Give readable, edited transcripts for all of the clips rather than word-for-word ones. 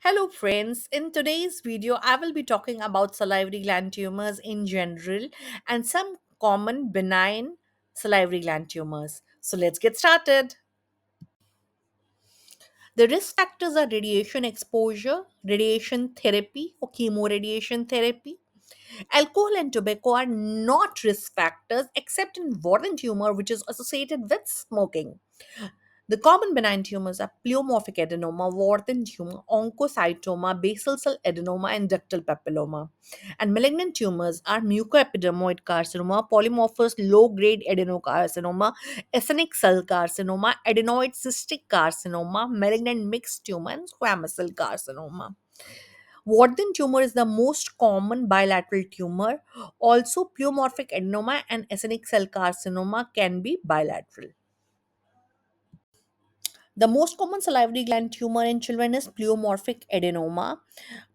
Hello, friends. In today's video, I will be talking about salivary gland tumors in general and some common benign salivary gland tumors. So, let's get started. The risk factors are radiation exposure, radiation therapy, or chemoradiation therapy. Alcohol and tobacco are not risk factors except in Warden tumor, which is associated with smoking. The common benign tumors are pleomorphic adenoma, Warthin tumor, oncocytoma, basal cell adenoma, and ductal papilloma. And malignant tumors are mucoepidermoid carcinoma, polymorphous low-grade adenocarcinoma, ethnic cell carcinoma, adenoid cystic carcinoma, malignant mixed tumor, and squamous cell carcinoma. Warthin tumor is the most common bilateral tumor. Also, pleomorphic adenoma and ethnic cell carcinoma can be bilateral. The most common salivary gland tumor in children is pleomorphic adenoma,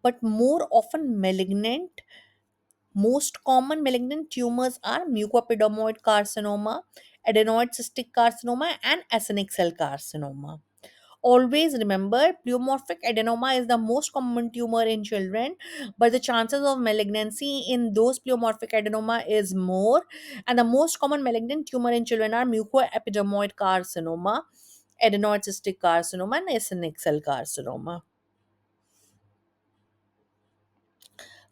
but more often malignant. Most common malignant tumors are mucoepidermoid carcinoma, adenoid cystic carcinoma, and acinic cell carcinoma. Always remember, pleomorphic adenoma is the most common tumor in children, but the chances of malignancy in those pleomorphic adenoma is more. And the most common malignant tumor in children are mucoepidermoid carcinoma, adenoid cystic carcinoma, and acinic cell carcinoma.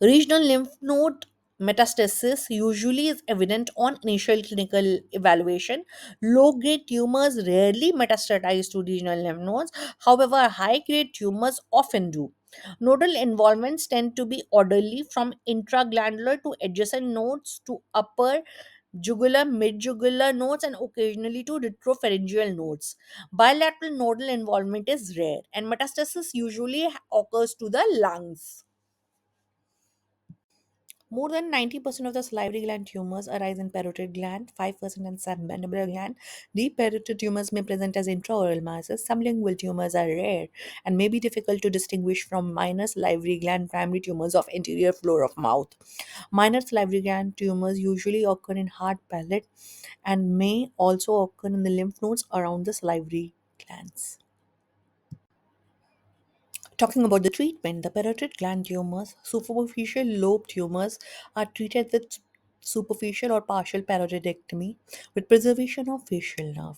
Regional lymph node metastasis usually is evident on initial clinical evaluation. Low grade tumors rarely metastasize to regional lymph nodes, however, high grade tumors often do. Nodal involvements tend to be orderly from intraglandular to adjacent nodes to upper jugular, mid-jugular nodes, and occasionally to retropharyngeal nodes. Bilateral nodal involvement is rare, and metastasis usually occurs to the lungs. More than 90% of the salivary gland tumors arise in parotid gland, 5% in submandibular gland. Deep parotid tumors may present as intraoral masses. Sublingual tumors are rare and may be difficult to distinguish from minor salivary gland primary tumors of anterior floor of mouth. Minor salivary gland tumors usually occur in hard palate and may also occur in the lymph nodes around the salivary glands. Talking about the treatment, the parotid gland tumors, superficial lobe tumors, are treated with superficial or partial parotidectomy with preservation of facial nerve.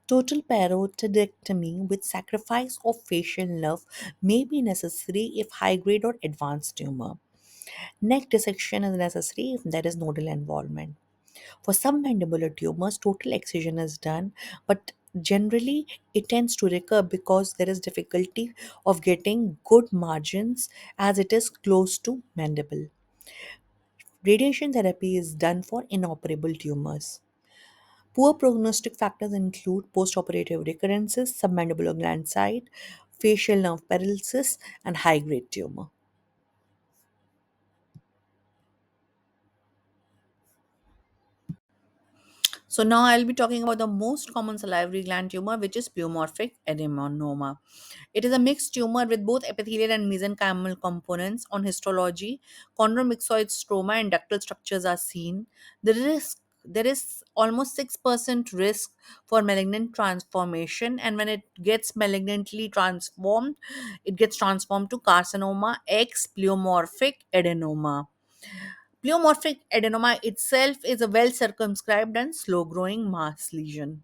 Total parotidectomy with sacrifice of facial nerve may be necessary if high grade or advanced tumor. Neck dissection is necessary if there is nodal involvement. For some mandibular tumors, total excision is done, but generally it tends to recur because there is difficulty of getting good margins as it is close to mandible. Radiation therapy is done for inoperable tumors. Poor prognostic factors include postoperative recurrences, submandibular gland site, facial nerve paralysis, and high grade tumor. So now I'll be talking about the most common salivary gland tumor, which is pleomorphic adenoma. It is a mixed tumor with both epithelial and mesenchymal components. On histology, chondromyxoid stroma and ductal structures are seen. There is almost 6% risk for malignant transformation, and when it gets malignantly transformed, it gets transformed to carcinoma X pleomorphic adenoma. Pleomorphic adenoma itself is a well circumscribed and slow growing mass lesion.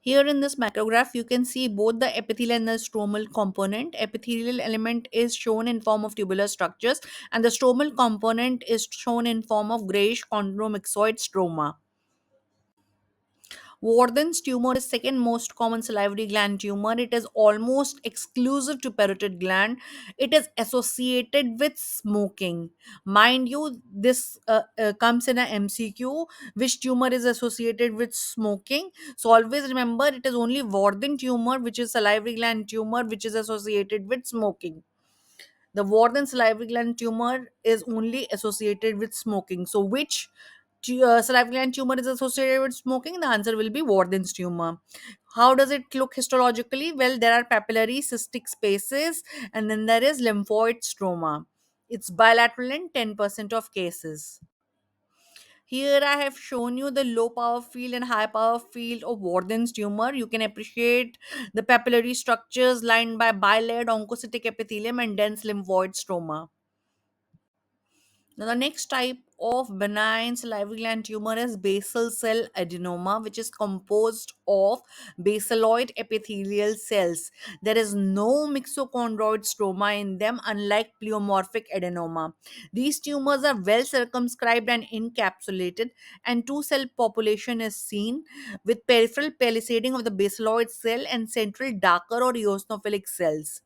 Here in this macrograph, you can see both the epithelial and the stromal component. Epithelial element is shown in form of tubular structures, and the stromal component is shown in form of grayish chondromyxoid stroma. Warden's tumor is second most common salivary gland tumor. It is almost exclusive to parotid gland. It is associated with smoking. Mind you, this comes in a MCQ. Which tumor is associated with smoking? So always remember, it is only Warden tumor, which is salivary gland tumor, which is associated with smoking. The Warden salivary gland tumor is only associated with smoking. So, which salivary gland tumor is associated with smoking? The answer will be Warden's tumor. How does it look histologically? Well, there are papillary cystic spaces, and then there is lymphoid stroma. It's bilateral in 10% of cases. Here I have shown you the low power field and high power field of Warden's tumor. You can appreciate the papillary structures lined by bilayered oncocytic epithelium and dense lymphoid stroma. Now, the next type of benign salivary gland tumor is basal cell adenoma, which is composed of basaloid epithelial cells. There is no myxochondroid stroma in them, unlike pleomorphic adenoma. These tumors are well circumscribed and encapsulated, and two cell population is seen with peripheral palisading of the basaloid cell and central darker or eosinophilic cells.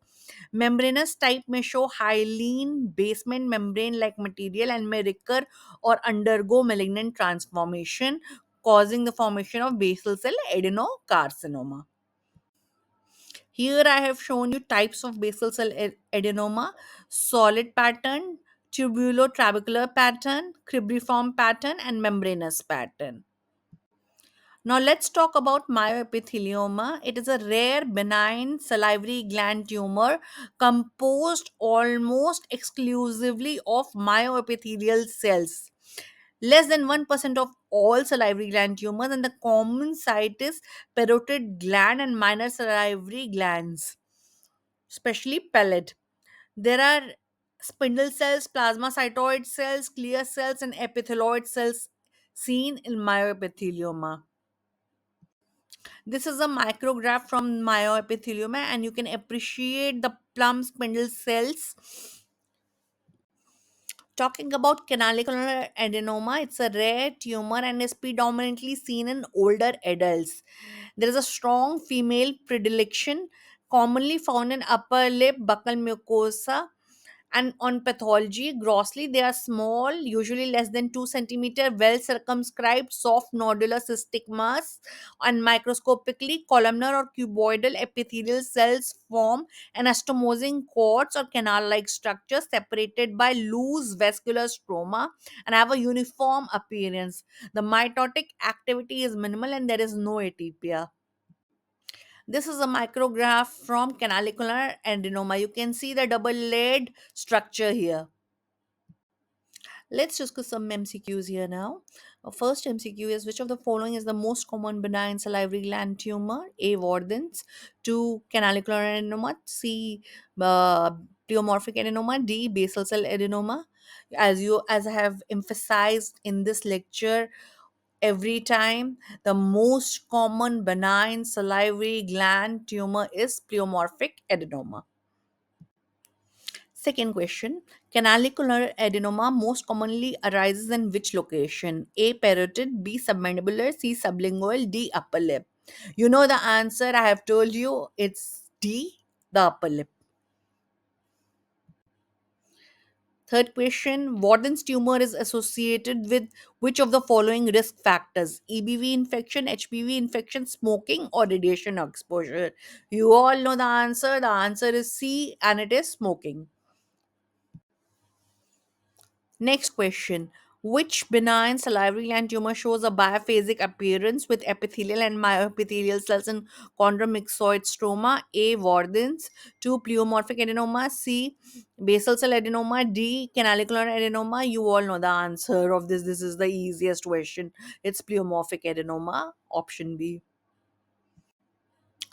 Membranous type may show hyaline basement membrane like material and may recur or undergo malignant transformation, causing the formation of basal cell adenocarcinoma. Here I have shown you types of basal cell adenoma: solid pattern, tubulotrabecular pattern, cribriform pattern, and membranous pattern. Now let's talk about myoepithelioma. It is a rare benign salivary gland tumor composed almost exclusively of myoepithelial cells. Less than 1% of all salivary gland tumors, and the common site is parotid gland and minor salivary glands, especially palate. There are spindle cells, plasmacytoid cells, clear cells, and epitheloid cells seen in myoepithelioma. This is a micrograph from myoepithelioma, and you can appreciate the plum spindle cells. Talking about canalicular adenoma, it's a rare tumor and is predominantly seen in older adults. There is a strong female predilection, commonly found in upper lip, buccal mucosa, and on pathology, grossly, they are small, usually less than 2 centimeter, well circumscribed, soft nodular cystic mass, and microscopically columnar or cuboidal epithelial cells form anastomosing cords or canal-like structures separated by loose vascular stroma and have a uniform appearance. The mitotic activity is minimal and there is no atypia. This is a micrograph from canalicular adenoma. You can see the double layered structure here. Let's discuss some MCQs here now. First MCQ is, which of the following is the most common benign salivary gland tumor? A. Wardens. 2. Canalicular adenoma. C. Uh, Pleomorphic adenoma. D. Basal cell adenoma. As I have emphasized in this lecture, every time, the most common benign salivary gland tumor is pleomorphic adenoma. Second question: canalicular adenoma most commonly arises in which location? A. Parotid, B. Submandibular, C. Sublingual, D. Upper lip. You know the answer, I have told you, it's D. The upper lip. Third question: Warden's tumor is associated with which of the following risk factors? EBV infection, HPV infection, smoking, or radiation exposure? You all know the answer. The answer is C, and it is smoking. Next question: which benign salivary gland tumor shows a biphasic appearance with epithelial and myoepithelial cells and chondromyxoid stroma? A. Warden's. 2. Pleomorphic adenoma. C. Basal cell adenoma. D. Canalicular adenoma. You all know the answer of this. This is the easiest question. It's pleomorphic adenoma. Option B.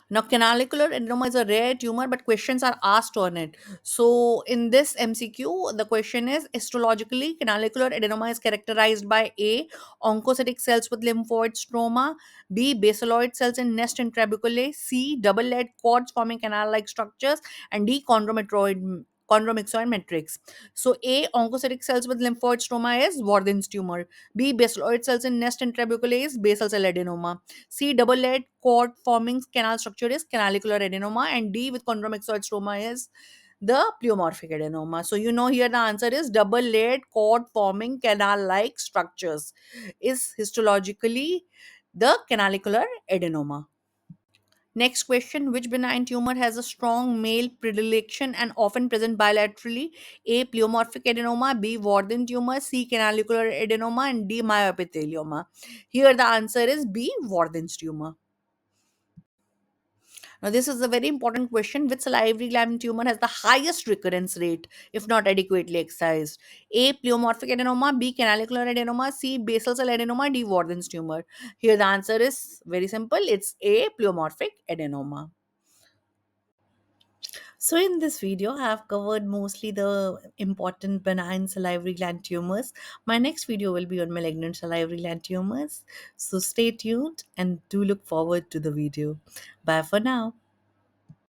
Now, canalicular adenoma is a rare tumor, but questions are asked on it. So, in this MCQ, the question is: histologically, canalicular adenoma is characterized by A. Oncocytic cells with lymphoid stroma, B. Basaloid cells in nest and trabeculae, C. Double layered cords forming canal like structures, and D. Chondromyxoid matrix. So, A. Oncocytic cells with lymphoid stroma is Warden's tumor. B. Basaloid cells in nest and trabeculae is basal cell adenoma. C. Double layered cord forming canal structure is canalicular adenoma, and D with chondromyxoid stroma is the pleomorphic adenoma. So you know here the answer is double layered cord forming canal like structures is histologically the canalicular adenoma. Next question: which benign tumor has a strong male predilection and often present bilaterally? A. Pleomorphic adenoma, B. Warden tumor, C. Canalicular adenoma, and D. Myoepithelioma. Here the answer is B. Warden's tumor. Now, this is a very important question. Which salivary gland tumor has the highest recurrence rate if not adequately excised? A. Pleomorphic adenoma, B. Canalicular adenoma, C. Basal cell adenoma, D. Warden's tumor. Here, the answer is very simple. It's A. Pleomorphic adenoma. So in this video, I have covered mostly the important benign salivary gland tumors. My next video will be on malignant salivary gland tumors. So stay tuned and do look forward to the video. Bye for now.